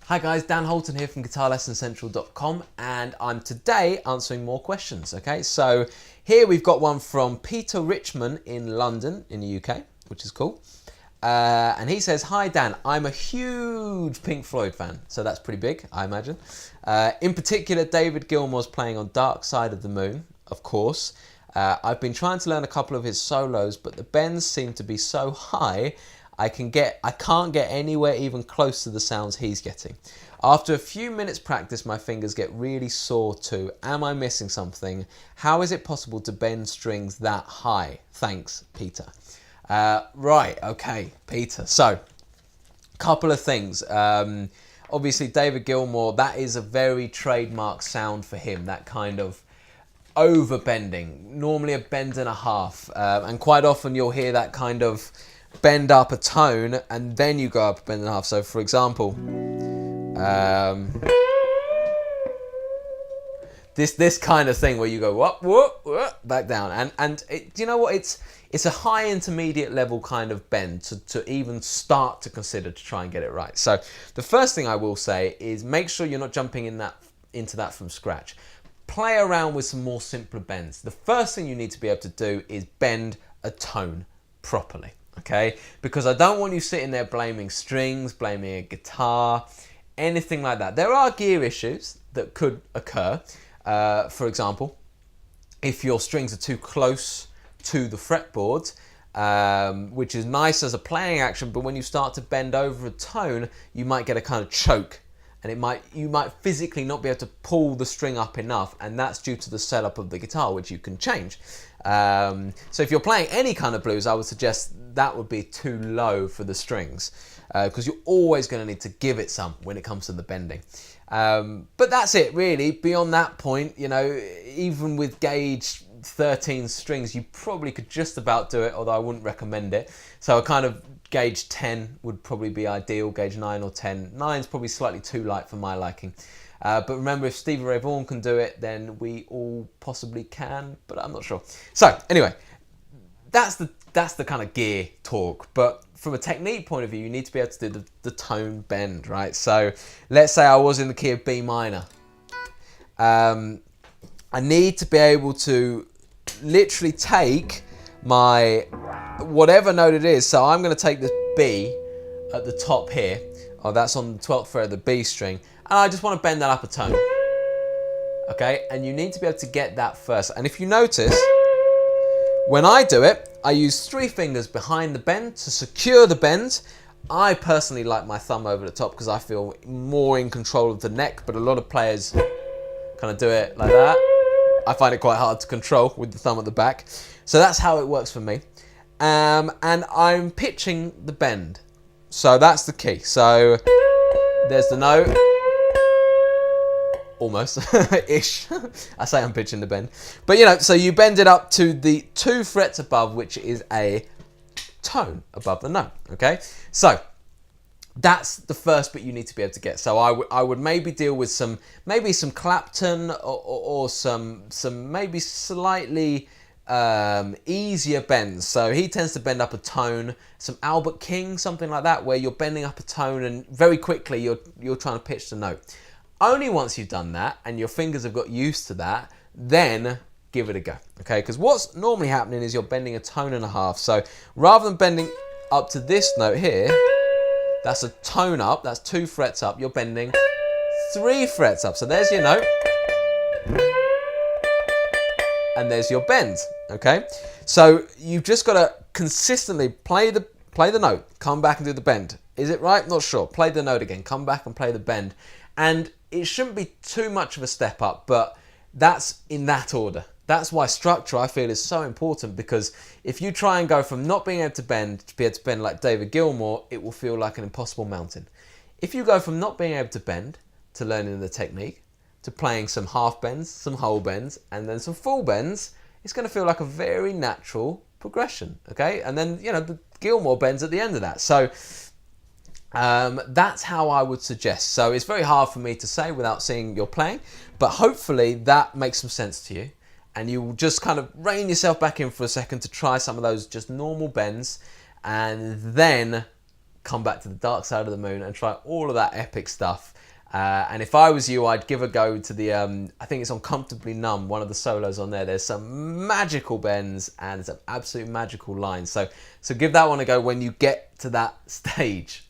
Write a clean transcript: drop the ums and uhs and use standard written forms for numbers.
Hi guys, Dan Holton here from GuitarLessonCentral.com, and I'm today answering more questions, okay? So here we've got one from Peter Richmond in London in the UK, which is cool. And he says, hi Dan, I'm a huge Pink Floyd fan, so that's pretty big, I imagine. In particular, David Gilmour's playing on Dark Side of the Moon, of course. I've been trying to learn a couple of his solos, but the bends seem to be so high, I can't get anywhere even close to the sounds he's getting. After a few minutes practice, my fingers get really sore too. Am I missing something? How is it possible to bend strings that high? Thanks, Peter. Right, okay, Peter. So, couple of things. Obviously, David Gilmour, that is a very trademark sound for him, that kind of overbending, normally a bend and a half. And quite often you'll hear that kind of bend up a tone and then you go up a bend and a half. So for example, this kind of thing where you go up, whoop, whoop, back down, and do you know what, it's a high intermediate level kind of bend to even start to consider to try and get it right. So the first thing I will say is make sure you're not jumping into that from scratch. Play around with some more simpler bends. The first thing you need to be able to do is bend a tone properly. Okay, because I don't want you sitting there blaming strings, blaming a guitar, anything like that. There are gear issues that could occur. For example, if your strings are too close to the fretboard, which is nice as a playing action, but when you start to bend over a tone, you might get a kind of choke, and you might physically not be able to pull the string up enough, and that's due to the setup of the guitar, which you can change. So if you're playing any kind of blues, I would suggest that would be too low for the strings, because you're always going to need to give it some when it comes to the bending. But that's it really. Beyond that point, you know, even with gauge 13 strings, you probably could just about do it, although I wouldn't recommend it. So a kind of gauge 10 would probably be ideal, gauge 9 or 10. 9 is probably slightly too light for my liking. But remember, if Stevie Ray Vaughan can do it, then we all possibly can, but I'm not sure. So anyway, that's the kind of gear talk. But from a technique point of view, you need to be able to do the tone bend, right? So let's say I was in the key of B minor. I need to be able to literally take my whatever note it is. So I'm going to take this B at the top here. Oh, that's on the 12th fret of the B string. And I just want to bend that up a tone. Okay, and you need to be able to get that first. And if you notice, when I do it, I use 3 fingers behind the bend to secure the bend. I personally like my thumb over the top because I feel more in control of the neck, but a lot of players kind of do it like that. I find it quite hard to control with the thumb at the back. So that's how it works for me. And I'm pitching the bend. So that's the key. So there's the note. Almost, ish. I say I'm pitching the bend. But you know, so you bend it up to the 2 frets above, which is a tone above the note, okay? So that's the first bit you need to be able to get. So I would maybe deal with some Clapton or some maybe slightly easier bends. So he tends to bend up a tone, some Albert King, something like that, where you're bending up a tone and very quickly you're trying to pitch the note. Only once you've done that and your fingers have got used to that, then give it a go, okay? Because what's normally happening is you're bending a tone and a half. So rather than bending up to this note here, that's a tone up, that's 2 frets up, you're bending 3 frets up. So there's your note, and there's your bend, okay? So you've just got to consistently play the note, come back and do the bend. Is it right? Not sure. Play the note again, come back and play the bend. And it shouldn't be too much of a step up, but that's in that order. That's why structure, I feel, is so important, because if you try and go from not being able to bend to be able to bend like David Gilmour, it will feel like an impossible mountain. If you go from not being able to bend to learning the technique, to playing some half bends, some whole bends, and then some full bends, it's going to feel like a very natural progression, okay? And then, you know, the Gilmour bends at the end of that. So that's how I would suggest. So it's very hard for me to say without seeing your playing, but hopefully that makes some sense to you, and you will just kind of rein yourself back in for a second to try some of those just normal bends, and then come back to the dark side of the moon and try all of that epic stuff. And if I was you, I'd give a go to the, I think it's on Comfortably Numb, one of the solos on there. There's some magical bends and some absolute magical lines. So give that one a go when you get to that stage.